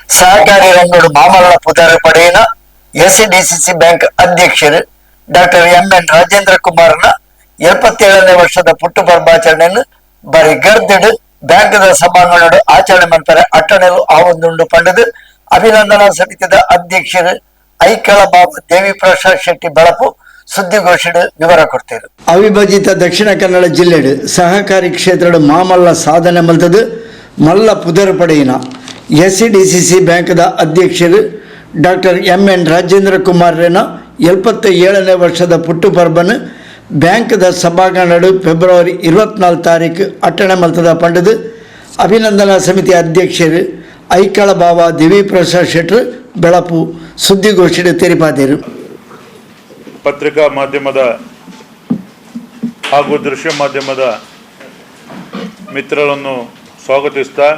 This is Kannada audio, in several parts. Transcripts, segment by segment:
ಸಹಕಾರಿ ರಂಗಡು ಮಾಮಲ್ಲ ಪುದಾರ ಪಡೆಯಿನ ಎಸ್ಸಿಡಿಸಿಸಿ ಬ್ಯಾಂಕ್ ಅಧ್ಯಕ್ಷರು ಡಾಕ್ಟರ್ ಎಂಎನ್ ರಾಜೇಂದ್ರ ಕುಮಾರ್ನ 77ನೇ ವರ್ಷದ ಪುಟ್ಟುಪರ್ವಾಚರಣೆಯನ್ನು ಬಾರಿ ಗರ್ದಿಡು ಬ್ಯಾಂಕ್ದ ಸಭಾಂಗಣಡು ಆಚರಣೆ ಮಾಡ್ತಾರೆ. ಅಟ್ಟಣೆಲು ಆ ಒಂದುಂಡು ಪಂಡದು ಅಭಿನಂದನಾ ಸಮಿತಿದ ಅಧ್ಯಕ್ಷರು ಐಕಳ ಬಾಬು ದೇವಿ ಪ್ರಸಾದ್ ಶೆಟ್ಟಿ ಬೆಳಪು ಸುದ್ದಿಗೋಷ್ಠಿ ವಿವರ ಕೊಡ್ತಾರೆ. ಅವಿಭಜಿತ ದಕ್ಷಿಣ ಕನ್ನಡ ಜಿಲ್ಲೆಡು ಸಹಕಾರಿ ಕ್ಷೇತ್ರ ಮಾಮಲ್ಲ ಸಾಧನೆ ಮಲ್ತದು ಮಲ್ಲ ಪುದರ್ ಪಡೆಯಿನ ಎಸ್ಸಿಡಿಸಿಸಿ ಬ್ಯಾಂಕ್ದ ಅಧ್ಯಕ್ಷರು ಡಾಕ್ಟರ್ ಎಂಎನ್ ರಾಜೇಂದ್ರ ಕುಮಾರ್ನ 77ನೇ ವರ್ಷದ ಪುಟ್ಟುಪರ್ಬನ್ನು ಬ್ಯಾಂಕ್ದ ಸಭಾಂಗಣಡು ಫೆಬ್ರವರಿ 24 ತಾರೀಕು ಅಟ್ಟಣೆ ಮಲ್ತದ ಪಂಡದು ಅಭಿನಂದನಾ ಸಮಿತಿ ಅಧ್ಯಕ್ಷರು ಐಕಳ ಬಾವ ದೇವಿ ಪ್ರಸಾದ್ ಶೆಟ್ಟಿ ಬೆಳಪು ಸುದ್ದಿಗೋಷ್ಠಿ ತೆರಿಪಾದರು. ಪತ್ರಿಕಾ ಮಾಧ್ಯಮದ ಹಾಗೂ ದೃಶ್ಯ ಮಾಧ್ಯಮದ ಮಿತ್ರರನ್ನು ಸ್ವಾಗತಿಸ್ತಾ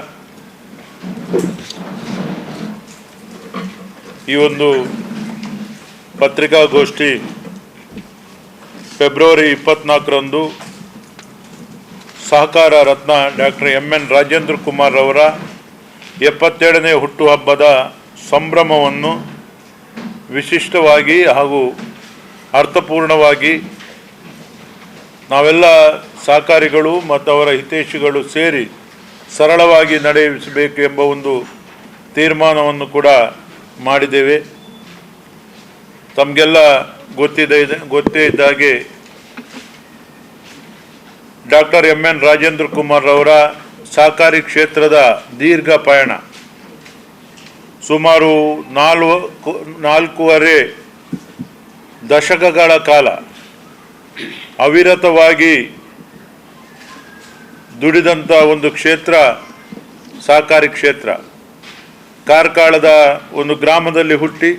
ಈ ಒಂದು ಪತ್ರಿಕಾಗೋಷ್ಠಿ ಫೆಬ್ರವರಿ 24ರಂದು ಸಹಕಾರ ರತ್ನ ಡಾಕ್ಟರ್ ಎಂಎನ್ ರಾಜೇಂದ್ರ ಕುಮಾರ್ ಅವರ 77ನೇ ಹುಟ್ಟುಹಬ್ಬದ ಸಂಭ್ರಮವನ್ನು ವಿಶಿಷ್ಟವಾಗಿ ಹಾಗೂ ಅರ್ಥಪೂರ್ಣವಾಗಿ ನಾವೆಲ್ಲ ಸಹಕಾರಿಗಳು ಮತ್ತು ಅವರ ಹಿತೈಷಿಗಳು ಸೇರಿ ಸರಳವಾಗಿ ನಡೆಸಬೇಕು ಎಂಬ ಒಂದು ತೀರ್ಮಾನವನ್ನು ಕೂಡ ಮಾಡಿದ್ದೇವೆ. ತಮಗೆಲ್ಲ ಗೊತ್ತೇ ಇದ್ದಾಗೆ ಡಾಕ್ಟರ್ ಎಂಎನ್ ರಾಜೇಂದ್ರ ಕುಮಾರ್ ಅವರ ಸಹಕಾರಿ ಕ್ಷೇತ್ರದ ದೀರ್ಘ ಪಯಣ ಸುಮಾರು 4.5 ದಶಕಗಳ ಕಾಲ ಅವಿರತವಾಗಿ ದುಡಿದಂಥ ಒಂದು ಕ್ಷೇತ್ರ ಸಹಕಾರಿ ಕ್ಷೇತ್ರ. ಕಾರ್ಕಳದ ಒಂದು ಗ್ರಾಮದಲ್ಲಿ ಹುಟ್ಟಿ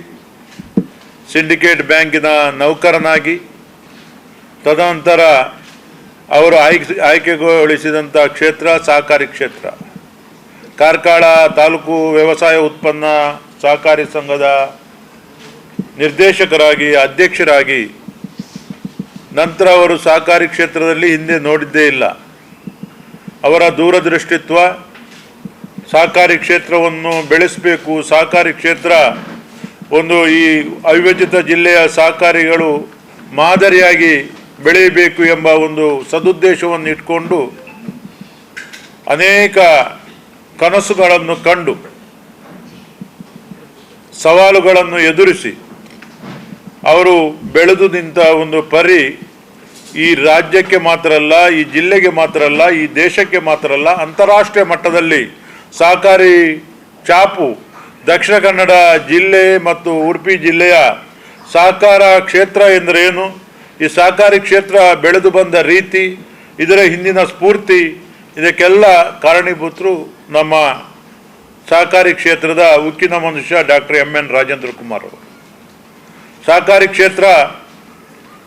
ಸಿಂಡಿಕೇಟ್ ಬ್ಯಾಂಕಿನ ನೌಕರನಾಗಿ ತದನಂತರ ಅವರು ಆಯ್ಕೆಗೊಳಿಸಿದಂಥ ಕ್ಷೇತ್ರ ಸಹಕಾರಿ ಕ್ಷೇತ್ರ. ಕಾರ್ಕಳ ತಾಲೂಕು ವ್ಯವಸಾಯ ಉತ್ಪನ್ನ ಸಹಕಾರಿ ಸಂಘದ ನಿರ್ದೇಶಕರಾಗಿ ಅಧ್ಯಕ್ಷರಾಗಿ ನಂತರ ಅವರು ಸಹಕಾರಿ ಕ್ಷೇತ್ರದಲ್ಲಿ ಹಿಂದೆ ನೋಡಿದ್ದೇ ಇಲ್ಲ. ಅವರ ದೂರದೃಷ್ಟಿತ್ವ ಸಹಕಾರಿ ಕ್ಷೇತ್ರವನ್ನು ಬೆಳೆಸಬೇಕು, ಸಹಕಾರಿ ಕ್ಷೇತ್ರ ಒಂದು ಈ ಅವಿಭಜಿತ ಜಿಲ್ಲೆಯ ಸಹಕಾರಿಗಳು ಮಾದರಿಯಾಗಿ ಬೆಳೆಯಬೇಕು ಎಂಬ ಒಂದು ಸದುದ್ದೇಶವನ್ನು ಇಟ್ಕೊಂಡು ಅನೇಕ ಕನಸುಗಳನ್ನು ಕಂಡು ಸವಾಲುಗಳನ್ನು ಎದುರಿಸಿ ಅವರು ಬೆಳೆದು ನಿಂತ ಒಂದು ಪರಿ ಈ ರಾಜ್ಯಕ್ಕೆ ಮಾತ್ರ ಅಲ್ಲ, ಈ ಜಿಲ್ಲೆಗೆ ಮಾತ್ರ ಅಲ್ಲ, ಈ ದೇಶಕ್ಕೆ ಮಾತ್ರ ಅಲ್ಲ, ಅಂತಾರಾಷ್ಟ್ರೀಯ ಮಟ್ಟದಲ್ಲಿ ಸಹಕಾರಿ ಛಾಪು ದಕ್ಷಿಣ ಕನ್ನಡ ಜಿಲ್ಲೆ ಮತ್ತು ಉಡುಪಿ ಜಿಲ್ಲೆಯ ಸಹಕಾರ ಕ್ಷೇತ್ರ ಎಂದರೇನು, ಈ ಸಹಕಾರಿ ಕ್ಷೇತ್ರ ಬೆಳೆದು ಬಂದ ರೀತಿ, ಇದರ ಹಿಂದಿನ ಸ್ಫೂರ್ತಿ, ಇದಕ್ಕೆಲ್ಲ ಕಾರಣೀಭೂತರು ನಮ್ಮ ಸಹಕಾರಿ ಕ್ಷೇತ್ರದ ಉಕ್ಕಿನ ಮನುಷ್ಯ ಡಾಕ್ಟರ್ ಎಂಎನ್ ರಾಜೇಂದ್ರ ಕುಮಾರ್ ಅವರು. ಸಹಕಾರಿ ಕ್ಷೇತ್ರ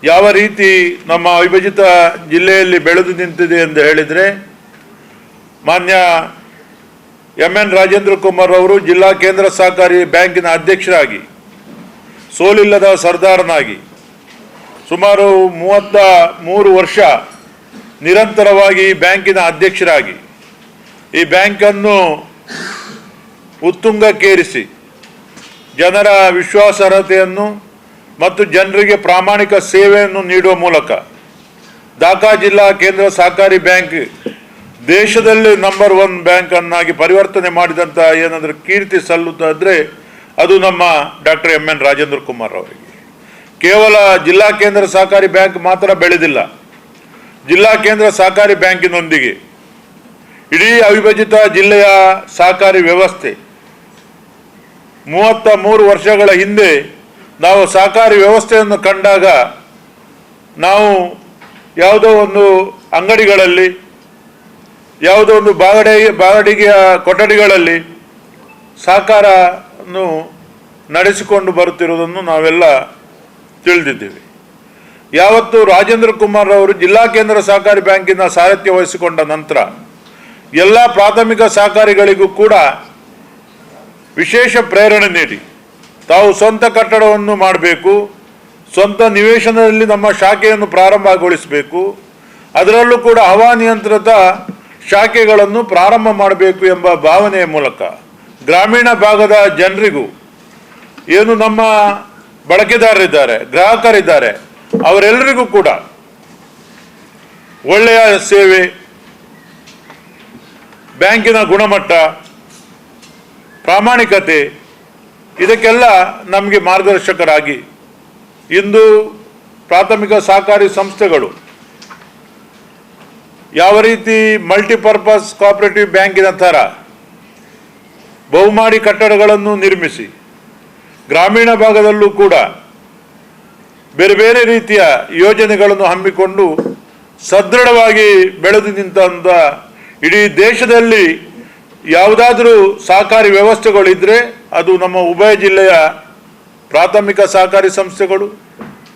ಯಾವ ರೀತಿ ನಮ್ಮ ಅವಿಭಜಿತ ಜಿಲ್ಲೆಯಲ್ಲಿ ಬೆಳೆದು ನಿಂತಿದೆ ಎಂದು ಹೇಳಿದರೆ, ಮಾನ್ಯ ಎಂಎನ್ ರಾಜೇಂದ್ರ ಕುಮಾರ್ ಅವರು ಜಿಲ್ಲಾ ಕೇಂದ್ರ ಸಹಕಾರಿ ಬ್ಯಾಂಕಿನ ಅಧ್ಯಕ್ಷರಾಗಿ, ಸೋಲಿಲ್ಲದ ಸರ್ದಾರನಾಗಿ ಸುಮಾರು 33 ವರ್ಷ ನಿರಂತರವಾಗಿ ಬ್ಯಾಂಕಿನ ಅಧ್ಯಕ್ಷರಾಗಿ ಈ ಬ್ಯಾಂಕನ್ನು ಉತ್ತುಂಗಕ್ಕೇರಿಸಿ ಜನರ ವಿಶ್ವಾಸಾರ್ಹತೆಯನ್ನು ಮತ್ತು ಜನರಿಗೆ ಪ್ರಾಮಾಣಿಕ ಸೇವೆಯನ್ನು ನೀಡುವ ಮೂಲಕ ಢಾಕಾ ಜಿಲ್ಲಾ ಕೇಂದ್ರ ಸಹಕಾರಿ ಬ್ಯಾಂಕ್ ದೇಶದಲ್ಲಿ ನಂಬರ್ 1 ಬ್ಯಾಂಕ್ ಅನ್ನಾಗಿ ಪರಿವರ್ತನೆ ಮಾಡಿದಂಥ ಏನಾದರೂ ಕೀರ್ತಿ ಸಲ್ಲುತ್ತಾದರೆ ಅದು ನಮ್ಮ ಡಾಕ್ಟರ್ ಎಂಎನ್ ರಾಜೇಂದ್ರ ಕುಮಾರ್ ಅವರಿಗೆ. ಕೇವಲ ಜಿಲ್ಲಾ ಕೇಂದ್ರ ಸಹಕಾರಿ ಬ್ಯಾಂಕ್ ಮಾತ್ರ ಬೆಳೆದಿಲ್ಲ, ಜಿಲ್ಲಾ ಕೇಂದ್ರ ಸಹಕಾರಿ ಬ್ಯಾಂಕಿನೊಂದಿಗೆ ಇಡೀ ಅವಿಭಜಿತ ಜಿಲ್ಲೆಯ ಸಹಕಾರಿ ವ್ಯವಸ್ಥೆ 33 ವರ್ಷಗಳ ಹಿಂದೆ ನಾವು ಸಹಕಾರಿ ವ್ಯವಸ್ಥೆಯನ್ನು ಕಂಡಾಗ ನಾವು ಯಾವುದೋ ಒಂದು ಅಂಗಡಿಗಳಲ್ಲಿ, ಯಾವುದೋ ಒಂದು ಬಾಡಿಗೆಯ ಕೊಠಡಿಗಳಲ್ಲಿ ಸಹಕಾರವನ್ನು ನಡೆಸಿಕೊಂಡು ಬರುತ್ತಿರುವುದನ್ನು ನಾವೆಲ್ಲ ತಿಳಿದಿದ್ದೇವೆ. ಯಾವತ್ತು ರಾಜೇಂದ್ರ ಕುಮಾರ್ ಅವರು ಜಿಲ್ಲಾ ಕೇಂದ್ರ ಸಹಕಾರಿ ಬ್ಯಾಂಕಿನ ಸಾರಥ್ಯ ವಹಿಸಿಕೊಂಡ ನಂತರ ಎಲ್ಲ ಪ್ರಾಥಮಿಕ ಸಹಕಾರಿಗಳಿಗೂ ಕೂಡ ವಿಶೇಷ ಪ್ರೇರಣೆ ನೀಡಿ ತಾವು ಸ್ವಂತ ಕಟ್ಟಡವನ್ನು ಮಾಡಬೇಕು, ಸ್ವಂತ ನಿವೇಶನದಲ್ಲಿ ನಮ್ಮ ಶಾಖೆಯನ್ನು ಪ್ರಾರಂಭಗೊಳಿಸಬೇಕು, ಅದರಲ್ಲೂ ಕೂಡ ಹವಾನಿಯಂತ್ರಿತ ಶಾಖೆಗಳನ್ನು ಪ್ರಾರಂಭ ಮಾಡಬೇಕು ಎಂಬ ಭಾವನೆಯ ಮೂಲಕ ಗ್ರಾಮೀಣ ಭಾಗದ ಜನರಿಗೂ ಏನು ನಮ್ಮ ಬಳಕೆದಾರರಿದ್ದಾರೆ, ಗ್ರಾಹಕರಿದ್ದಾರೆ, ಅವರೆಲ್ಲರಿಗೂ ಕೂಡ ಒಳ್ಳೆಯ ಸೇವೆ, ಬ್ಯಾಂಕಿನ ಗುಣಮಟ್ಟ, ಪ್ರಾಮಾಣಿಕತೆ ಇದಕ್ಕೆಲ್ಲ ನಮಗೆ ಮಾರ್ಗದರ್ಶಕರಾಗಿ ಇಂದು ಪ್ರಾಥಮಿಕ ಸಹಕಾರಿ ಸಂಸ್ಥೆಗಳು ಯಾವ ರೀತಿ ಮಲ್ಟಿಪರ್ಪಸ್ ಕೋಆಪರೇಟಿವ್ ಬ್ಯಾಂಕಿನ ಥರ ಬಹುಮಹಡಿ ಕಟ್ಟಡಗಳನ್ನು ನಿರ್ಮಿಸಿ ಗ್ರಾಮೀಣ ಭಾಗದಲ್ಲೂ ಕೂಡ ಬೇರೆ ಬೇರೆ ರೀತಿಯ ಯೋಜನೆಗಳನ್ನು ಹಮ್ಮಿಕೊಂಡು ಸದೃಢವಾಗಿ ಬೆಳೆದು ನಿಂತ ಇಡೀ ದೇಶದಲ್ಲಿ ಯಾವುದಾದ್ರೂ ಸಹಕಾರಿ ವ್ಯವಸ್ಥೆಗಳಿದ್ದರೆ ಅದು ನಮ್ಮ ಉಭಯ ಜಿಲ್ಲೆಯ ಪ್ರಾಥಮಿಕ ಸಹಕಾರಿ ಸಂಸ್ಥೆಗಳು,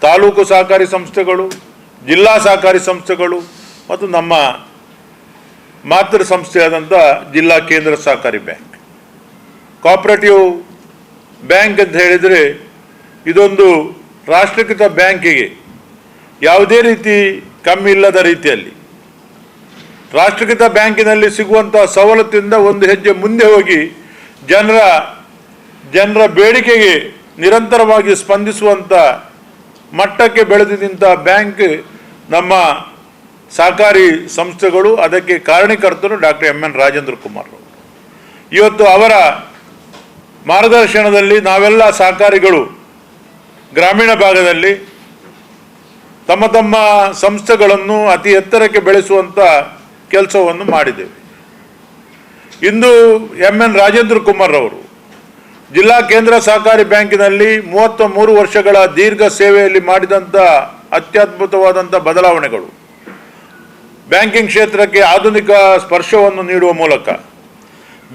ತಾಲೂಕು ಸಹಕಾರಿ ಸಂಸ್ಥೆಗಳು, ಜಿಲ್ಲಾ ಸಹಕಾರಿ ಸಂಸ್ಥೆಗಳು ಮತ್ತು ನಮ್ಮ ಮಾತೃ ಸಂಸ್ಥೆಯಾದಂಥ ಜಿಲ್ಲಾ ಕೇಂದ್ರ ಸಹಕಾರಿ ಬ್ಯಾಂಕ್. ಕೋಆಪರೇಟಿವ್ ಬ್ಯಾಂಕ್ ಅಂತ ಹೇಳಿದರೆ ಇದೊಂದು ರಾಷ್ಟ್ರೀಕೃತ ಬ್ಯಾಂಕಿಗೆ ಯಾವುದೇ ರೀತಿ ಕಮ್ಮಿ ಇಲ್ಲದ ರೀತಿಯಲ್ಲಿ ರಾಷ್ಟ್ರೀಕೃತ ಬ್ಯಾಂಕಿನಲ್ಲಿ ಸಿಗುವಂಥ ಸವಲತ್ತಿಂದ ಒಂದು ಹೆಜ್ಜೆ ಮುಂದೆ ಹೋಗಿ ಜನರ ಬೇಡಿಕೆಗೆ ನಿರಂತರವಾಗಿ ಸ್ಪಂದಿಸುವಂಥ ಮಟ್ಟಕ್ಕೆ ಬೆಳೆದು ನಿಂತ ಬ್ಯಾಂಕ್ ನಮ್ಮ ಸಹಕಾರಿ ಸಂಸ್ಥೆಗಳು. ಅದಕ್ಕೆ ಕಾರಣೀಕರ್ತರು doctor M N Rajendra Kumar ಅವರು. ಇವತ್ತು ಅವರ ಮಾರ್ಗದರ್ಶನದಲ್ಲಿ ನಾವೆಲ್ಲ ಸಹಕಾರಿಗಳು ಗ್ರಾಮೀಣ ಭಾಗದಲ್ಲಿ ತಮ್ಮ ತಮ್ಮ ಸಂಸ್ಥೆಗಳನ್ನು ಅತಿ ಎತ್ತರಕ್ಕೆ ಬೆಳೆಸುವಂಥ ಕೆಲಸವನ್ನು ಮಾಡಿದ್ದೇವೆ. ಇಂದು ಎಂ ಎನ್ ರಾಜೇಂದ್ರ ಕುಮಾರ್ ಅವರು ಜಿಲ್ಲಾ ಕೇಂದ್ರ ಸಹಕಾರಿ ಬ್ಯಾಂಕಿನಲ್ಲಿ 33 ವರ್ಷಗಳ ದೀರ್ಘ ಸೇವೆಯಲ್ಲಿ ಮಾಡಿದಂಥ ಅತ್ಯದ್ಭುತವಾದಂಥ ಬದಲಾವಣೆಗಳು, ಬ್ಯಾಂಕಿಂಗ್ ಕ್ಷೇತ್ರಕ್ಕೆ ಆಧುನಿಕ ಸ್ಪರ್ಶವನ್ನು ನೀಡುವ ಮೂಲಕ,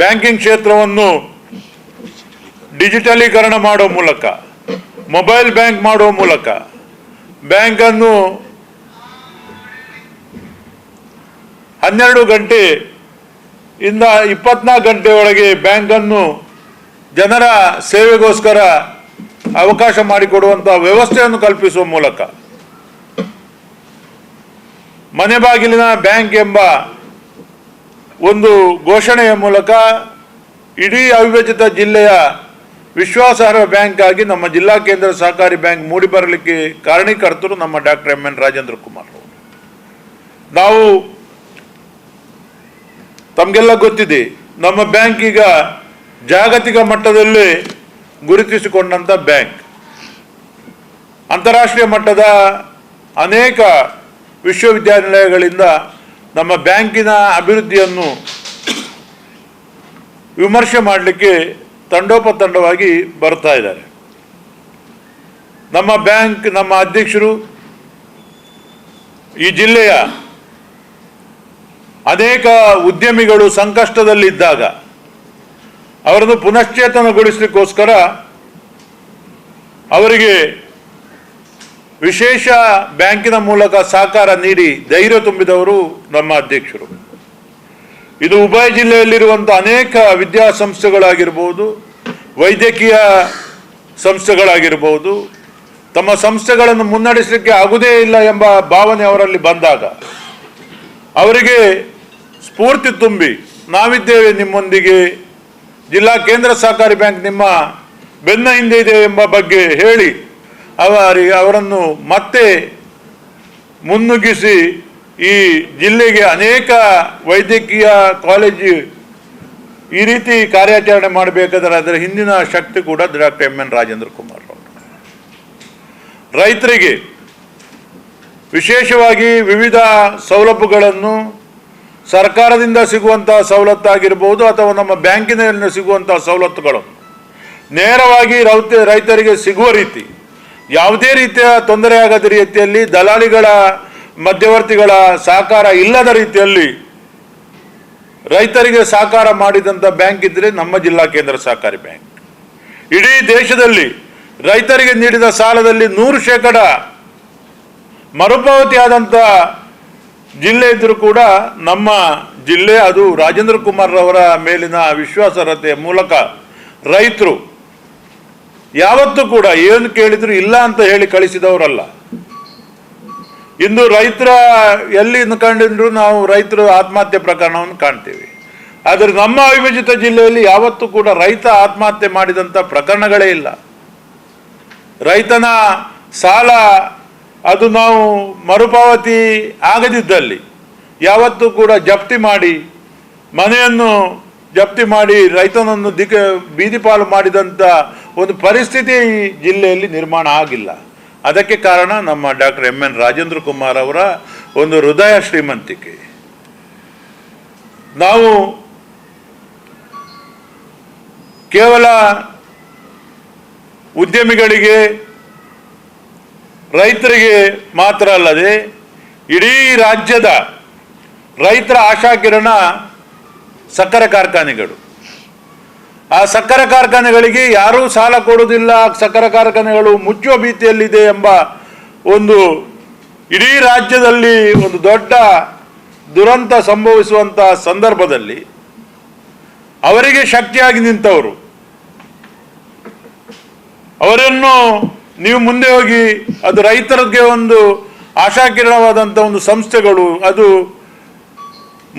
ಬ್ಯಾಂಕಿಂಗ್ ಕ್ಷೇತ್ರವನ್ನು ಡಿಜಿಟಲೀಕರಣ ಮಾಡುವ ಮೂಲಕ, ಮೊಬೈಲ್ ಬ್ಯಾಂಕ್ ಮಾಡುವ ಮೂಲಕ, ಬ್ಯಾಂಕನ್ನು 12 ಗಂಟೆ ಇಂದ 24 ಗಂಟೆ ಒಳಗೆ ಬ್ಯಾಂಕನ್ನು ಜನರ ಸೇವೆಗೋಸ್ಕರ ಅವಕಾಶ ಮಾಡಿಕೊಡುವಂಥ ವ್ಯವಸ್ಥೆಯನ್ನು ಕಲ್ಪಿಸುವ ಮೂಲಕ, ಮನೆ ಬಾಗಿಲಿನ ಬ್ಯಾಂಕ್ ಎಂಬ ಒಂದು ಘೋಷಣೆಯ ಮೂಲಕ ಇಡೀ ಅವಿಭಜಿತ ಜಿಲ್ಲೆಯ ವಿಶ್ವಾಸಾರ್ಹ ಬ್ಯಾಂಕ್ ಆಗಿ ನಮ್ಮ ಜಿಲ್ಲಾ ಕೇಂದ್ರ ಸಹಕಾರಿ ಬ್ಯಾಂಕ್ ಮೂಡಿಬರಲಿಕ್ಕೆ ಕಾರಣೀಕರ್ತರು ನಮ್ಮ doctor M N Rajendra Kumar ಅವರು. ನಾವು ತಮಗೆಲ್ಲ ಗೊತ್ತಿದೆ, ನಮ್ಮ ಬ್ಯಾಂಕ್ ಈಗ ಜಾಗತಿಕ ಮಟ್ಟದಲ್ಲಿ ಗುರುತಿಸಿಕೊಂಡಂಥ ಬ್ಯಾಂಕ್. ಅಂತಾರಾಷ್ಟ್ರೀಯ ಮಟ್ಟದ ಅನೇಕ ವಿಶ್ವವಿದ್ಯಾನಿಲಯಗಳಿಂದ ನಮ್ಮ ಬ್ಯಾಂಕಿನ ಅಭಿವೃದ್ಧಿಯನ್ನು ವಿಮರ್ಶೆ ಮಾಡಲಿಕ್ಕೆ ತಂಡೋಪತಂಡವಾಗಿ ಬರ್ತಾ ಇದ್ದಾರೆ. ನಮ್ಮ ಬ್ಯಾಂಕ್, ನಮ್ಮ ಅಧ್ಯಕ್ಷರು ಈ ಜಿಲ್ಲೆಯ ಅನೇಕ ಉದ್ಯಮಿಗಳು ಸಂಕಷ್ಟದಲ್ಲಿದ್ದಾಗ ಅವರನ್ನು ಪುನಶ್ಚೇತನಗೊಳಿಸಲಿಕ್ಕೋಸ್ಕರ ಅವರಿಗೆ ವಿಶೇಷ ಬ್ಯಾಂಕಿನ ಮೂಲಕ ಸಹಕಾರ ನೀಡಿ ಧೈರ್ಯ ತುಂಬಿದವರು ನಮ್ಮ ಅಧ್ಯಕ್ಷರು. ಇದು ಉಭಯ ಜಿಲ್ಲೆಯಲ್ಲಿರುವಂಥ ಅನೇಕ ವಿದ್ಯಾಸಂಸ್ಥೆಗಳಾಗಿರ್ಬೋದು, ವೈದ್ಯಕೀಯ ಸಂಸ್ಥೆಗಳಾಗಿರ್ಬೋದು, ತಮ್ಮ ಸಂಸ್ಥೆಗಳನ್ನು ಮುನ್ನಡೆಸಲಿಕ್ಕೆ ಆಗುವುದೇ ಇಲ್ಲ ಎಂಬ ಭಾವನೆ ಅವರಲ್ಲಿ ಬಂದಾಗ ಅವರಿಗೆ ಸ್ಫೂರ್ತಿ ತುಂಬಿ ನಾವಿದ್ದೇವೆ ನಿಮ್ಮೊಂದಿಗೆ, ಜಿಲ್ಲಾ ಕೇಂದ್ರ ಸಹಕಾರಿ ಬ್ಯಾಂಕ್ ನಿಮ್ಮ ಬೆನ್ನ ಹಿಂದೆ ಇದೆ ಎಂಬ ಬಗ್ಗೆ ಹೇಳಿ ಅವರನ್ನು ಮತ್ತೆ ಮುನ್ನುಗ್ಗಿಸಿ ಈ ಜಿಲ್ಲೆಗೆ ಅನೇಕ ವೈದ್ಯಕೀಯ ಕಾಲೇಜು ಈ ರೀತಿ ಕಾರ್ಯಾಚರಣೆ ಮಾಡಬೇಕಾದ್ರೆ ಅದರ ಹಿಂದಿನ ಶಕ್ತಿ ಕೂಡ doctor M N Rajendra Kumar ಅವರು. ರೈತರಿಗೆ ವಿಶೇಷವಾಗಿ ವಿವಿಧ ಸೌಲಭ್ಯಗಳನ್ನು ಸರ್ಕಾರದಿಂದ ಸಿಗುವಂಥ ಸವಲತ್ತಾಗಿರ್ಬೋದು ಅಥವಾ ನಮ್ಮ ಬ್ಯಾಂಕಿನಲ್ಲಿ ಸಿಗುವಂಥ ಸವಲತ್ತುಗಳನ್ನು ನೇರವಾಗಿ ರೈತರಿಗೆ ಸಿಗುವ ರೀತಿ, ಯಾವುದೇ ರೀತಿಯ ತೊಂದರೆ ಆಗದ ರೀತಿಯಲ್ಲಿ ದಲಾಳಿಗಳ ಮಧ್ಯವರ್ತಿಗಳ ಸಹಕಾರ ಇಲ್ಲದ ರೀತಿಯಲ್ಲಿ ರೈತರಿಗೆ ಸಹಕಾರ ಮಾಡಿದಂಥ ಬ್ಯಾಂಕ್ ಇದ್ದರೆ ನಮ್ಮ ಜಿಲ್ಲಾ ಕೇಂದ್ರ ಸಹಕಾರಿ ಬ್ಯಾಂಕ್. ಇಡೀ ದೇಶದಲ್ಲಿ ರೈತರಿಗೆ ನೀಡಿದ ಸಾಲದಲ್ಲಿ 100% ಮರುಪಾವತಿ ಆದಂಥ ಜಿಲ್ಲೆ ಇದ್ದರೂ ಕೂಡ ನಮ್ಮ ಜಿಲ್ಲೆ. ಅದು ರಾಜೇಂದ್ರ ಕುಮಾರ್ ಅವರ ಮೇಲಿನ ವಿಶ್ವಾಸಾರ್ಹತೆಯ ಮೂಲಕ ರೈತರು ಯಾವತ್ತೂ ಕೂಡ ಏನು ಕೇಳಿದ್ರು ಇಲ್ಲ ಅಂತ ಹೇಳಿ ಕಳಿಸಿದವರಲ್ಲ. ಇಂದು ರೈತರ ಎಲ್ಲಿ ಕಂಡಿದ್ರು ನಾವು ರೈತರು ಆತ್ಮಹತ್ಯೆ ಪ್ರಕರಣವನ್ನು ಕಾಣ್ತೇವೆ. ಆದರೆ ನಮ್ಮ ಅವಿಭಜಿತ ಜಿಲ್ಲೆಯಲ್ಲಿ ಯಾವತ್ತೂ ಕೂಡ ರೈತ ಆತ್ಮಹತ್ಯೆ ಮಾಡಿದಂಥ ಪ್ರಕರಣಗಳೇ ಇಲ್ಲ. ರೈತನ ಸಾಲ ಅದು ನಾವು ಮರುಪಾವತಿ ಆಗದಿದ್ದಲ್ಲಿ ಯಾವತ್ತೂ ಕೂಡ ಜಪ್ತಿ ಮಾಡಿ, ಮನೆಯನ್ನು ಜಪ್ತಿ ಮಾಡಿ ರೈತನನ್ನು ಬೀದಿ ಪಾಲು ಮಾಡಿದಂಥ ಒಂದು ಪರಿಸ್ಥಿತಿ ಈ ಜಿಲ್ಲೆಯಲ್ಲಿ ನಿರ್ಮಾಣ ಆಗಿಲ್ಲ. ಅದಕ್ಕೆ ಕಾರಣ ನಮ್ಮ ಡಾಕ್ಟರ್ ಎಂ.ಎನ್. ರಾಜೇಂದ್ರ ಕುಮಾರ್ ಅವರ ಒಂದು ಹೃದಯ ಶ್ರೀಮಂತಿಕೆ. ನಾವು ಕೇವಲ ಉದ್ಯಮಿಗಳಿಗೆ, ರೈತರಿಗೆ ಮಾತ್ರ ಅಲ್ಲದೆ ಇಡೀ ರಾಜ್ಯದ ರೈತರ ಆಶಾಕಿರಣ ಸಕ್ಕರೆ ಕಾರ್ಖಾನೆಗಳು. ಆ ಸಕ್ಕರೆ ಕಾರ್ಖಾನೆಗಳಿಗೆ ಯಾರೂ ಸಾಲ ಕೊಡುವುದಿಲ್ಲ, ಸಕ್ಕರೆ ಕಾರ್ಖಾನೆಗಳು ಮುಚ್ಚುವ ಭೀತಿಯಲ್ಲಿದೆ ಎಂಬ ಒಂದು ಇಡೀ ರಾಜ್ಯದಲ್ಲಿ ಒಂದು ದೊಡ್ಡ ದುರಂತ ಸಂಭವಿಸುವಂಥ ಸಂದರ್ಭದಲ್ಲಿ ಅವರಿಗೆ ಶಕ್ತಿಯಾಗಿ ನಿಂತವರು, ಅವರನ್ನು ನೀವು ಮುಂದೆ ಹೋಗಿ ಅದು ರೈತರಿಗೆ ಒಂದು ಆಶಾಕಿರಣವಾದಂಥ ಒಂದು ಸಂಸ್ಥೆಗಳು ಅದು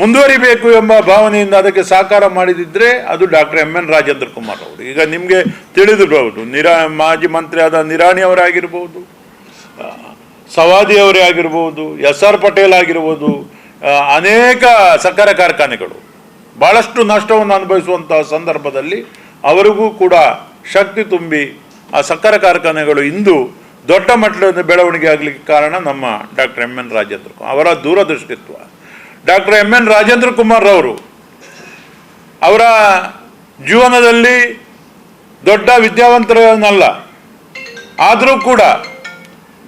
ಮುಂದುವರಿಬೇಕು ಎಂಬ ಭಾವನೆಯಿಂದ ಅದಕ್ಕೆ ಸಹಕಾರ ಮಾಡಿದಿದ್ರೆ ಅದು ಡಾಕ್ಟರ್ ಎಂ.ಎನ್. ರಾಜೇಂದ್ರ ಕುಮಾರ್ ಅವರು. ಈಗ ನಿಮಗೆ ತಿಳಿದಿರಬಹುದು, ಮಾಜಿ ಮಂತ್ರಿ ಆದ ನಿರಾಣಿ ಅವರಾಗಿರ್ಬೋದು, ಸವಾದಿ ಅವರೇ ಆಗಿರ್ಬೋದು, ಎಸ್.ಆರ್. ಪಟೇಲ್ ಆಗಿರ್ಬೋದು, ಅನೇಕ ಸಕ್ಕರೆ ಕಾರ್ಖಾನೆಗಳು ಭಾಳಷ್ಟು ನಷ್ಟವನ್ನು ಅನುಭವಿಸುವಂತಹ ಸಂದರ್ಭದಲ್ಲಿ ಅವರಿಗೂ ಕೂಡ ಶಕ್ತಿ ತುಂಬಿ ಆ ಸಕ್ಕರೆ ಕಾರ್ಖಾನೆಗಳು ಇಂದು ದೊಡ್ಡ ಮಟ್ಟದ ಬೆಳವಣಿಗೆ ಆಗಲಿಕ್ಕೆ ಕಾರಣ ನಮ್ಮ ಡಾಕ್ಟರ್ ಎಂ.ಎನ್. ರಾಜೇಂದ್ರ ಕುಮಾರ್ ಅವರ ದೂರದೃಷ್ಟಿತ್ವ. Doctor M N. ರಾಜೇಂದ್ರ ಕುಮಾರ್ ಅವರು ಅವರ ಜೀವನದಲ್ಲಿ ದೊಡ್ಡ ವಿದ್ಯಾವಂತರನ್ನಲ್ಲ, ಆದರೂ ಕೂಡ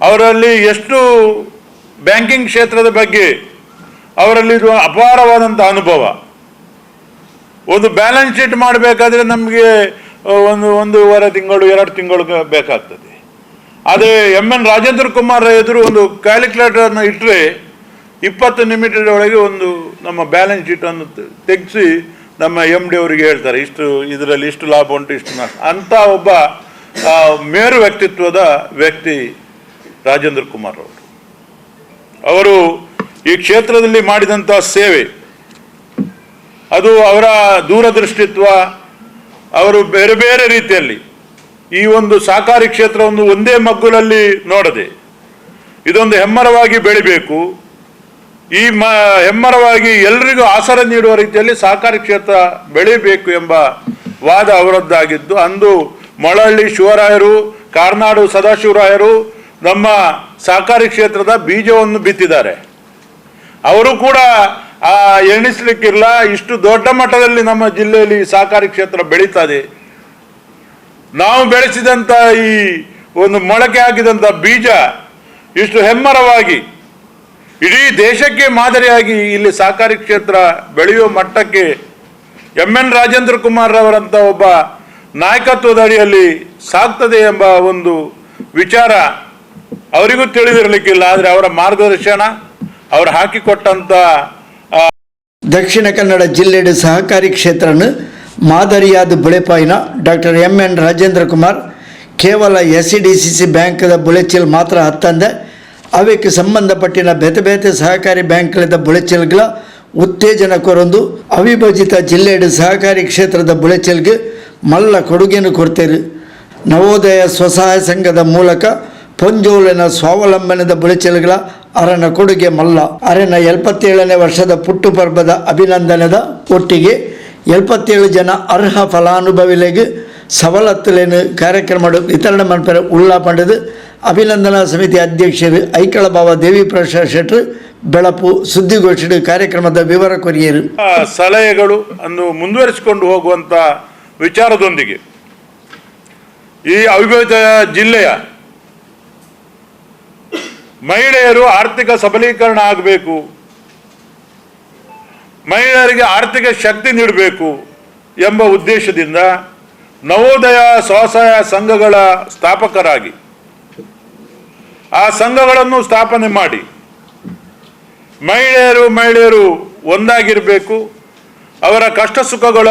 ಅವರಲ್ಲಿ ಎಷ್ಟು ಬ್ಯಾಂಕಿಂಗ್ ಕ್ಷೇತ್ರದ ಬಗ್ಗೆ ಅವರಲ್ಲಿ ಅಪಾರವಾದಂಥ ಅನುಭವ. ಒಂದು ಬ್ಯಾಲೆನ್ಸ್ ಶೀಟ್ ಮಾಡಬೇಕಾದ್ರೆ ನಮಗೆ ಒಂದೂವರೆ ತಿಂಗಳು 2 ತಿಂಗಳು ಬೇಕಾಗ್ತದೆ. ಆದರೆ ಎಂ.ಎನ್. ರಾಜೇಂದ್ರ ಕುಮಾರ್ ಎದುರು ಒಂದು ಕ್ಯಾಲ್ಕುಲೇಟರ್ನ ಇಟ್ಟರೆ 20 ನಿಮಿಷದೊಳಗೆ ಒಂದು ನಮ್ಮ ಬ್ಯಾಲೆನ್ಸ್ ಶೀಟನ್ನು ತೆಗೆಸಿ ನಮ್ಮ ಎಮ್ ಡಿ ಅವರಿಗೆ ಹೇಳ್ತಾರೆ, ಇದರಲ್ಲಿ ಇಷ್ಟು ಲಾಭ ಉಂಟು, ಇಷ್ಟು ನಷ್ಟ ಅಂತ ಒಬ್ಬ ಮೇರು ವ್ಯಕ್ತಿತ್ವದ ವ್ಯಕ್ತಿ ರಾಜೇಂದ್ರ ಕುಮಾರ್ ಅವರು. ಅವರು ಈ ಕ್ಷೇತ್ರದಲ್ಲಿ ಮಾಡಿದಂಥ ಸೇವೆ, ಅದು ಅವರ ದೂರದೃಷ್ಟಿತ್ವ, ಅವರು ಬೇರೆ ಬೇರೆ ರೀತಿಯಲ್ಲಿ ಈ ಒಂದು ಸಹಕಾರಿ ಕ್ಷೇತ್ರವನ್ನು ಒಂದೇ ಮಗ್ಗುಲಲ್ಲಿ ನೋಡದೆ ಇದೊಂದು ಹೆಮ್ಮರವಾಗಿ ಬೆಳಿಬೇಕು, ಈ ಹೆಮ್ಮರವಾಗಿ ಎಲ್ಲರಿಗೂ ಆಸರೆ ನೀಡುವ ರೀತಿಯಲ್ಲಿ ಸಹಕಾರಿ ಕ್ಷೇತ್ರ ಬೆಳೆಯಬೇಕು ಎಂಬ ವಾದ ಅವರದ್ದಾಗಿದ್ದು, ಅಂದು ಮೊಳಹಳ್ಳಿ ಶಿವರಾಯರು, ಕಾರ್ನಾಡು ಸದಾಶಿವರಾಯರು ನಮ್ಮ ಸಹಕಾರಿ ಕ್ಷೇತ್ರದ ಬೀಜವನ್ನು ಬಿತ್ತಿದ್ದಾರೆ. ಅವರು ಕೂಡ ಎಣಿಸ್ಲಿಕ್ಕಿಲ್ಲ, ಇಷ್ಟು ದೊಡ್ಡ ಮಟ್ಟದಲ್ಲಿ ನಮ್ಮ ಜಿಲ್ಲೆಯಲ್ಲಿ ಸಹಕಾರಿ ಕ್ಷೇತ್ರ ಬೆಳೀತದೆ. ನಾವು ಬೆಳೆಸಿದಂಥ ಈ ಒಂದು ಮೊಳಕೆ ಹಾಕಿದಂಥ ಬೀಜ ಇಷ್ಟು ಹೆಮ್ಮರವಾಗಿ ಇಡೀ ದೇಶಕ್ಕೆ ಮಾದರಿಯಾಗಿ ಇಲ್ಲಿ ಸಹಕಾರಿ ಕ್ಷೇತ್ರ ಬೆಳೆಯುವ ಮಟ್ಟಕ್ಕೆ ಎಂ.ಎನ್. ರಾಜೇಂದ್ರ ಕುಮಾರ್ ಅವರಂಥ ಒಬ್ಬ ನಾಯಕತ್ವದ ಅಡಿಯಲ್ಲಿ ಸಾಗ್ತದೆ ಎಂಬ ಒಂದು ವಿಚಾರ ಅವರಿಗೂ ತಿಳಿದಿರಲಿಕ್ಕಿಲ್ಲ. ಆದರೆ ಅವರ ಮಾರ್ಗದರ್ಶನ, ಅವರು ಹಾಕಿಕೊಟ್ಟಂಥ ದಕ್ಷಿಣ ಕನ್ನಡ ಜಿಲ್ಲೆಯ ಸಹಕಾರಿ ಕ್ಷೇತ್ರನ ಮಾದರಿಯಾದ ಬುಳೆಪಾಯಿನ ಡಾಕ್ಟರ್ ಎಂ.ಎನ್. ರಾಜೇಂದ್ರ ಕುಮಾರ್ ಕೇವಲ SCDCC ಬ್ಯಾಂಕ್ದ ಬುಳೆಚೀಲ್ ಮಾತ್ರ ಹತ್ತಂದೆ ಅವಕ್ಕೆ ಸಂಬಂಧಪಟ್ಟಿನ ಬೇತೆ ಬೇತೆ ಸಹಕಾರಿ ಬ್ಯಾಂಕ್ಗಳಿಂದ ಬುಳೆಚೀಲ್ಗಳ ಉತ್ತೇಜನ ಕೊರೊಂದು ಅವಿಭಜಿತ ಜಿಲ್ಲೆಯ ಸಹಕಾರಿ ಕ್ಷೇತ್ರದ ಬುಳೆಚೀಲ್ಗೆ ಮಲ್ಲ ಕೊಡುಗೆಯನ್ನು ಕೊಡ್ತೇರು. ನವೋದಯ ಸ್ವಸಹಾಯ ಸಂಘದ ಮೂಲಕ ಪೊಂಜೋಲಿನ ಸ್ವಾವಲಂಬನದ ಬುಳೆಚೀಲ್ಗಳ ಅರನ ಕೊಡುಗೆ ಮಲ್ಲ ಅರನ 77ನೇ ವರ್ಷದ ಪುಟ್ಟುಪರ್ಬದ ಅಭಿನಂದನೆದ ಒಟ್ಟಿಗೆ 77 ಜನ ಅರ್ಹ ಫಲಾನುಭವಿಗಳಿಗೆ ಸವಲತ್ತುಲೇನು ಕಾರ್ಯಕ್ರಮ ವಿತರಣೆ ಮಾಡ್ತಾರೆ ಉಳ್ಳಾಪಂಡದು ಅಭಿನಂದನಾ ಸಮಿತಿ ಅಧ್ಯಕ್ಷರು ಐಕಳಬಾವ ದೇವಿ ಪ್ರಸಾದ್ ಶೆಟ್ಟರ್ ಬೆಳಪು ಸುದ್ದಿಗೋಷ್ಠಿ ಕಾರ್ಯಕ್ರಮದ ವಿವರ ಕೊರಿಯರು. ಸಲಹೆಗಳು ಅನ್ನು ಮುಂದುವರಿಸಿಕೊಂಡು ಹೋಗುವಂಥ ವಿಚಾರದೊಂದಿಗೆ ಈ ಅವಿಭಜಿತ ಜಿಲ್ಲೆಯ ಮಹಿಳೆಯರು ಆರ್ಥಿಕ ಸಬಲೀಕರಣ ಆಗಬೇಕು, ಮಹಿಳೆಯರಿಗೆ ಆರ್ಥಿಕ ಶಕ್ತಿ ನೀಡಬೇಕು ಎಂಬ ಉದ್ದೇಶದಿಂದ ನವೋದಯ ಸ್ವಸಹಾಯ ಸಂಘಗಳ ಸ್ಥಾಪಕರಾಗಿ ಆ ಸಂಘಗಳನ್ನು ಸ್ಥಾಪನೆ ಮಾಡಿ ಮಹಿಳೆಯರು ಒಂದಾಗಿರಬೇಕು, ಅವರ ಕಷ್ಟ ಸುಖಗಳ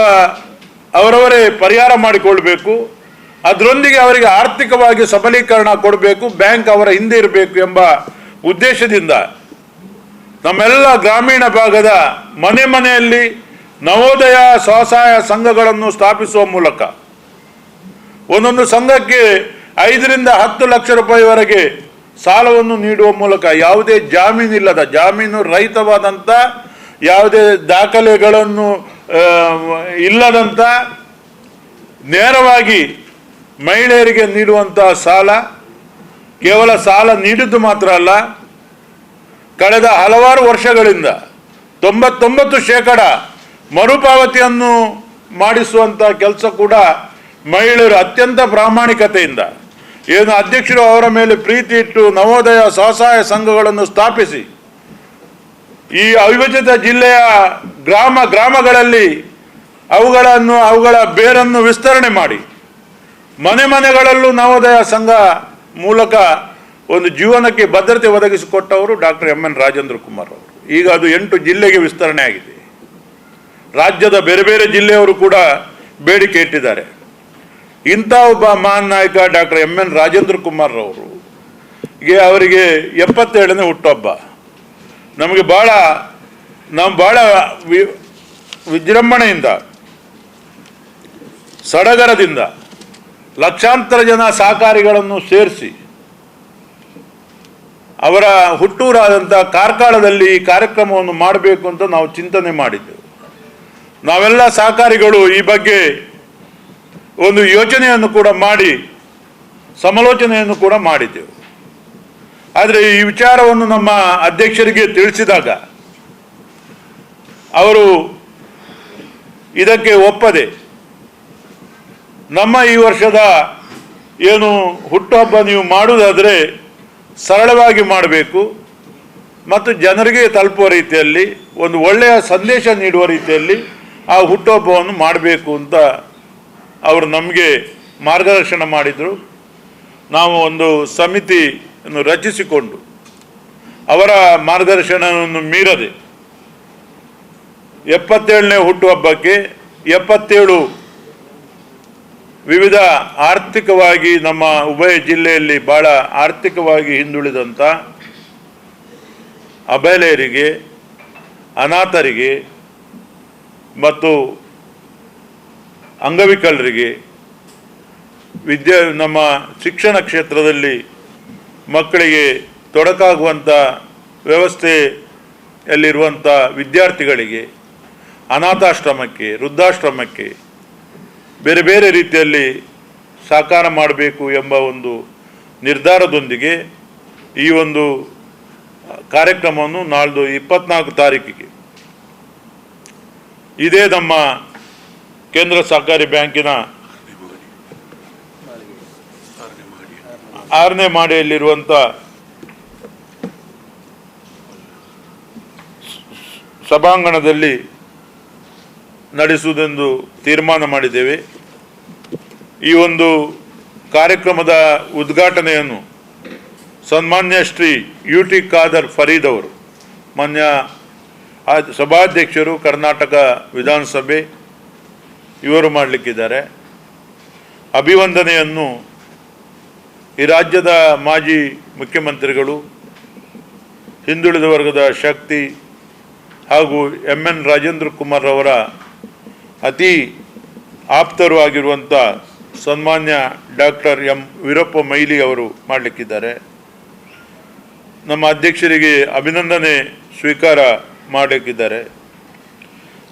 ಅವರವರೇ ಪರಿಹಾರ ಮಾಡಿಕೊಳ್ಬೇಕು, ಅದರೊಂದಿಗೆ ಅವರಿಗೆ ಆರ್ಥಿಕವಾಗಿ ಸಬಲೀಕರಣ ಕೊಡಬೇಕು, ಬ್ಯಾಂಕ್ ಅವರ ಹಿಂದೆ ಇರಬೇಕು ಎಂಬ ಉದ್ದೇಶದಿಂದ ನಮ್ಮೆಲ್ಲ ಗ್ರಾಮೀಣ ಭಾಗದ ಮನೆಯಲ್ಲಿ ನವೋದಯ ಸ್ವಸಹಾಯ ಸಂಘಗಳನ್ನು ಸ್ಥಾಪಿಸುವ ಮೂಲಕ ಒಂದೊಂದು ಸಂಘಕ್ಕೆ 5 ರಿಂದ 10 ಲಕ್ಷ ರೂಪಾಯಿವರೆಗೆ ಸಾಲವನ್ನು ನೀಡುವ ಮೂಲಕ ಯಾವುದೇ ಜಾಮೀನಿಲ್ಲದ, ಜಾಮೀನು ರಹಿತವಾದಂಥ, ಯಾವುದೇ ದಾಖಲೆಗಳನ್ನು ಇಲ್ಲದಂಥ ನೇರವಾಗಿ ಮಹಿಳೆಯರಿಗೆ ನೀಡುವಂತಹ ಸಾಲ, ಕೇವಲ ಸಾಲ ನೀಡಿದ್ದು ಮಾತ್ರ ಅಲ್ಲ, ಕಳೆದ ಹಲವಾರು ವರ್ಷಗಳಿಂದ 99% ಮರುಪಾವತಿಯನ್ನು ಮಾಡಿಸುವಂಥ ಕೆಲಸ ಕೂಡ ಮಹಿಳೆಯರು ಅತ್ಯಂತ ಪ್ರಾಮಾಣಿಕತೆಯಿಂದ, ಏನು ಅಧ್ಯಕ್ಷರು ಅವರ ಮೇಲೆ ಪ್ರೀತಿ ಇಟ್ಟು ನವೋದಯ ಸ್ವಸಹಾಯ ಸಂಘಗಳನ್ನು ಸ್ಥಾಪಿಸಿ ಈ ಅವಿಭಜಿತ ಜಿಲ್ಲೆಯ ಗ್ರಾಮಗಳಲ್ಲಿ ಅವುಗಳ ಬೇರನ್ನು ವಿಸ್ತರಣೆ ಮಾಡಿ ಮನೆಗಳಲ್ಲೂ ನವೋದಯ ಸಂಘ ಮೂಲಕ ಒಂದು ಜೀವನಕ್ಕೆ ಭದ್ರತೆ ಒದಗಿಸಿಕೊಟ್ಟವರು doctor M N Rajendra Kumar ಅವರು. ಈಗ ಅದು 8 ಜಿಲ್ಲೆಗೆ ವಿಸ್ತರಣೆ ಆಗಿದೆ. ರಾಜ್ಯದ ಬೇರೆ ಬೇರೆ ಜಿಲ್ಲೆಯವರು ಕೂಡ ಬೇಡಿಕೆ ಇಟ್ಟಿದ್ದಾರೆ. ಇಂಥ ಒಬ್ಬ ಮಹಾನ್ ನಾಯಕ doctor M N Rajendra Kumar ಅವರು ಅವರಿಗೆ 77ನೇ ಹುಟ್ಟುಹಬ್ಬ. ನಮಗೆ ಬಹಳ ವಿಜೃಂಭಣೆಯಿಂದ, ಸಡಗರದಿಂದ ಲಕ್ಷಾಂತರ ಜನ ಸಹಕಾರಿಗಳನ್ನು ಸೇರಿಸಿ ಅವರ ಹುಟ್ಟೂರಾದಂಥ ಕಾರ್ಕಳದಲ್ಲಿ ಈ ಕಾರ್ಯಕ್ರಮವನ್ನು ಮಾಡಬೇಕು ಅಂತ ನಾವು ಚಿಂತನೆ ಮಾಡಿದ್ದೆವು. ನಾವೆಲ್ಲ ಸಹಕಾರಿಗಳು ಈ ಬಗ್ಗೆ ಒಂದು ಯೋಚನೆಯನ್ನು ಕೂಡ ಮಾಡಿ ಸಮಾಲೋಚನೆಯನ್ನು ಕೂಡ ಮಾಡಿದ್ದೆವು. ಆದರೆ ಈ ವಿಚಾರವನ್ನು ನಮ್ಮ ಅಧ್ಯಕ್ಷರಿಗೆ ತಿಳಿಸಿದಾಗ ಅವರು ಇದಕ್ಕೆ ಒಪ್ಪದೆ ನಮ್ಮ ಈ ವರ್ಷದ ಏನು ಹುಟ್ಟುಹಬ್ಬ ನೀವು ಮಾಡುವುದಾದರೆ ಸರಳವಾಗಿ ಮಾಡಬೇಕು ಮತ್ತು ಜನರಿಗೆ ತಲುಪುವ ರೀತಿಯಲ್ಲಿ, ಒಂದು ಒಳ್ಳೆಯ ಸಂದೇಶ ನೀಡುವ ರೀತಿಯಲ್ಲಿ ಆ ಹುಟ್ಟುಹಬ್ಬವನ್ನು ಮಾಡಬೇಕು ಅಂತ ಅವರು ನಮಗೆ ಮಾರ್ಗದರ್ಶನ ಮಾಡಿದರು. ನಾವು ಒಂದು ಸಮಿತಿಯನ್ನು ರಚಿಸಿಕೊಂಡು ಅವರ ಮಾರ್ಗದರ್ಶನವನ್ನು ಮೀರದೆ 77ನೇ ಹುಟ್ಟುಹಬ್ಬಕ್ಕೆ 77 ವಿವಿಧ ಆರ್ಥಿಕವಾಗಿ ನಮ್ಮ ಉಭಯ ಜಿಲ್ಲೆಯಲ್ಲಿ ಬಹಳ ಆರ್ಥಿಕವಾಗಿ ಹಿಂದುಳಿದಂಥ ಅಬಲೆಯರಿಗೆ, ಅನಾಥರಿಗೆ ಮತ್ತು ಅಂಗವಿಕಲರಿಗೆ ನಮ್ಮ ಶಿಕ್ಷಣ ಕ್ಷೇತ್ರದಲ್ಲಿ ಮಕ್ಕಳಿಗೆ ತೊಡಕಾಗುವಂಥ ವ್ಯವಸ್ಥೆಯಲ್ಲಿರುವಂಥ ವಿದ್ಯಾರ್ಥಿಗಳಿಗೆ, ಅನಾಥಾಶ್ರಮಕ್ಕೆ, ವೃದ್ಧಾಶ್ರಮಕ್ಕೆ ಬೇರೆ ಬೇರೆ ರೀತಿಯಲ್ಲಿ ಸಾಕಾರ ಮಾಡಬೇಕು ಎಂಬ ಒಂದು ನಿರ್ಧಾರದೊಂದಿಗೆ ಈ ಒಂದು ಕಾರ್ಯಕ್ರಮವನ್ನು ನಾಳ್ದು 24 ತಾರೀಕಿಗೆ ಇದೇ ನಮ್ಮ ಕೇಂದ್ರ ಸಹಕಾರಿ ಬ್ಯಾಂಕಿನ 6ನೇ ಮಹಡಿಯಲ್ಲಿರುವಂಥ ಸಭಾಂಗಣದಲ್ಲಿ ನಡೆಸುವುದೆಂದು ತೀರ್ಮಾನ ಮಾಡಿದ್ದೇವೆ. ಈ ಒಂದು ಕಾರ್ಯಕ್ರಮದ ಉದ್ಘಾಟನೆಯನ್ನು ಸನ್ಮಾನ್ಯ ಶ್ರೀ UT ಖಾದರ್ ಫರೀದ್ ಅವರು, ಮಾನ್ಯ ಸಭಾಧ್ಯಕ್ಷರು, ಕರ್ನಾಟಕ ವಿಧಾನಸಭೆ, ಇವರು ಮಾಡಲಿಕ್ಕಿದ್ದಾರೆ. ಅಭಿವಂದನೆಯನ್ನು ಈ ರಾಜ್ಯದ ಮಾಜಿ ಮುಖ್ಯಮಂತ್ರಿಗಳು, ಹಿಂದುಳಿದ ವರ್ಗದ ಶಕ್ತಿ ಹಾಗೂ ಎಂ ಎನ್ ರಾಜೇಂದ್ರ ಕುಮಾರ್ ಅವರ ಅತಿ ಆಪ್ತರು ಆಗಿರುವಂಥ ಸನ್ಮಾನ್ಯ ಡಾಕ್ಟರ್ ಎಂ ವೀರಪ್ಪ ಮೊಯ್ಲಿ ಅವರು ಮಾಡಲಿಕ್ಕಿದ್ದಾರೆ. ನಮ್ಮ ಅಧ್ಯಕ್ಷರಿಗೆ ಅಭಿನಂದನೆ ಸ್ವೀಕಾರ ಮಾಡಲಿಕ್ಕಿದ್ದಾರೆ.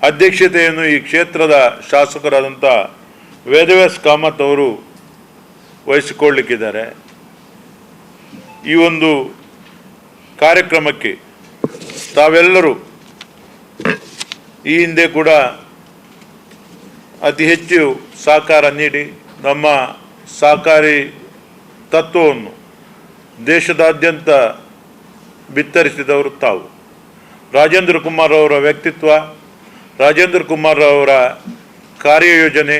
ಅಧ್ಯಕ್ಷತೆಯನ್ನು ಈ ಕ್ಷೇತ್ರದ ಶಾಸಕರಾದಂಥ ವೇದವ್ಯಾಸ್ ಕಾಮತ್ ಅವರು ವಹಿಸಿಕೊಳ್ಳಲಿಕ್ಕಿದ್ದಾರೆ. ಈ ಒಂದು ಕಾರ್ಯಕ್ರಮಕ್ಕೆ ತಾವೆಲ್ಲರೂ ಈ ಹಿಂದೆ ಕೂಡ ಅತಿ ಹೆಚ್ಚು ಸಹಕಾರ ನೀಡಿ ನಮ್ಮ ಸಹಕಾರಿ ತತ್ವವನ್ನು ದೇಶದಾದ್ಯಂತ ಬಿತ್ತರಿಸಿದವರು ತಾವು. ರಾಜೇಂದ್ರ ಕುಮಾರ್ ಅವರ ವ್ಯಕ್ತಿತ್ವ, ರಾಜೇಂದ್ರ ಕುಮಾರ್ ಅವರ ಕಾರ್ಯಯೋಜನೆ,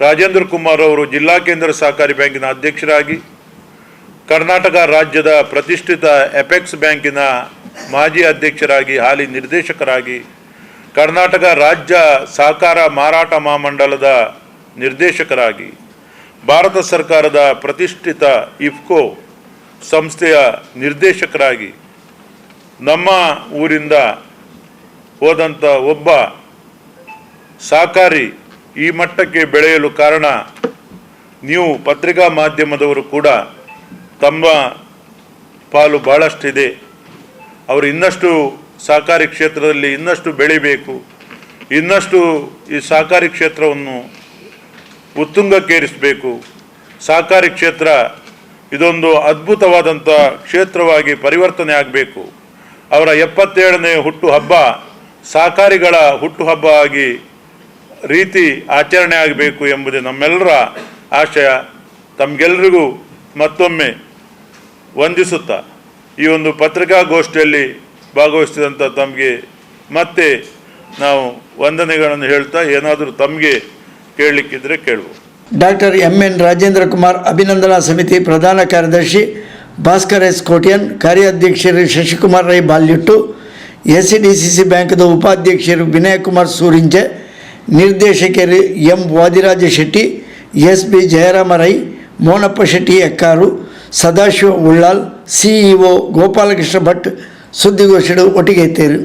ರಾಜೇಂದ್ರ ಕುಮಾರ್ ಅವರು ಜಿಲ್ಲಾ ಕೇಂದ್ರ ಸಹಕಾರಿ ಬ್ಯಾಂಕಿನ ಅಧ್ಯಕ್ಷರಾಗಿ, ಕರ್ನಾಟಕ ರಾಜ್ಯದ ಪ್ರತಿಷ್ಠಿತ ಎಪೆಕ್ಸ್ ಬ್ಯಾಂಕಿನ ಮಾಜಿ ಅಧ್ಯಕ್ಷರಾಗಿ, ಹಾಲಿ ನಿರ್ದೇಶಕರಾಗಿ, ಕರ್ನಾಟಕ ರಾಜ್ಯ ಸಹಕಾರ ಮಾರಾಟ ಮಹಾಮಂಡಲದ ನಿರ್ದೇಶಕರಾಗಿ, ಭಾರತ ಸರ್ಕಾರದ ಪ್ರತಿಷ್ಠಿತ ಇಫ್ಕೋ ಸಂಸ್ಥೆಯ ನಿರ್ದೇಶಕರಾಗಿ ನಮ್ಮ ಊರಿಂದ ಹೋದಂಥ ಒಬ್ಬ ಸಹಕಾರಿ ಈ ಮಟ್ಟಕ್ಕೆ ಬೆಳೆಯಲು ಕಾರಣ ನೀವು ಪತ್ರಿಕಾ ಮಾಧ್ಯಮದವರು ಕೂಡ ತಮ್ಮ ಪಾಲು ಬಹಳಷ್ಟಿದೆ. ಅವರು ಇನ್ನಷ್ಟು ಸಹಕಾರಿ ಕ್ಷೇತ್ರದಲ್ಲಿ ಇನ್ನಷ್ಟು ಬೆಳಿಬೇಕು, ಇನ್ನಷ್ಟು ಈ ಸಹಕಾರಿ ಕ್ಷೇತ್ರವನ್ನು ಉತ್ತುಂಗಕ್ಕೇರಿಸಬೇಕು. ಸಹಕಾರಿ ಕ್ಷೇತ್ರ ಇದೊಂದು ಅದ್ಭುತವಾದಂಥ ಕ್ಷೇತ್ರವಾಗಿ ಪರಿವರ್ತನೆ ಆಗಬೇಕು. ಅವರ 77ನೇ ಹುಟ್ಟುಹಬ್ಬ ಸಹಕಾರಿಗಳ ಹುಟ್ಟುಹಬ್ಬ ಆಗಿ ರೀತಿ ಆಚರಣೆ ಆಗಬೇಕು ಎಂಬುದೇ ನಮ್ಮೆಲ್ಲರ ಆಶಯ. ತಮಗೆಲ್ಲರಿಗೂ ಮತ್ತೊಮ್ಮೆ ವಂದಿಸುತ್ತಾ ಈ ಒಂದು ಪತ್ರಿಕಾಗೋಷ್ಠಿಯಲ್ಲಿ ಭಾಗವಹಿಸಿದಂಥ ತಮಗೆ ಮತ್ತೆ ನಾವು ವಂದನೆಗಳನ್ನು ಹೇಳ್ತಾ ಏನಾದರೂ ತಮಗೆ ಕೇಳಲಿಕ್ಕಿದ್ರೆ ಕೇಳ್ಬೋದು. ಡಾಕ್ಟರ್ ಎನ್ ರಾಜೇಂದ್ರ ಕುಮಾರ್ ಅಭಿನಂದನಾ ಸಮಿತಿ ಪ್ರಧಾನ ಕಾರ್ಯದರ್ಶಿ ಭಾಸ್ಕರ್ ಎಸ್ ಕೋಟ್ಯನ್, ಕಾರ್ಯಾಧ್ಯಕ್ಷರು ಶಶಿಕುಮಾರ್ ರೈ ಬಾಲ್ಯುಟ್ಟು, SCDCC ಬ್ಯಾಂಕ್ದ ಉಪಾಧ್ಯಕ್ಷರು ವಿನಯಕುಮಾರ್ ಸೂರಿಂಜೆ, ನಿರ್ದೇಶಕರು M Vadiraja Shetty, SB Jayarama Rai, Monappa Shetty Ekkaru, Sadashiva Ullal, CEO Gopalakrishna Bhat ಸುದ್ದಿಗೋಷ್ಠಿಗಳು ಒಟ್ಟಿಗೆ ಇತ್ತೇರು.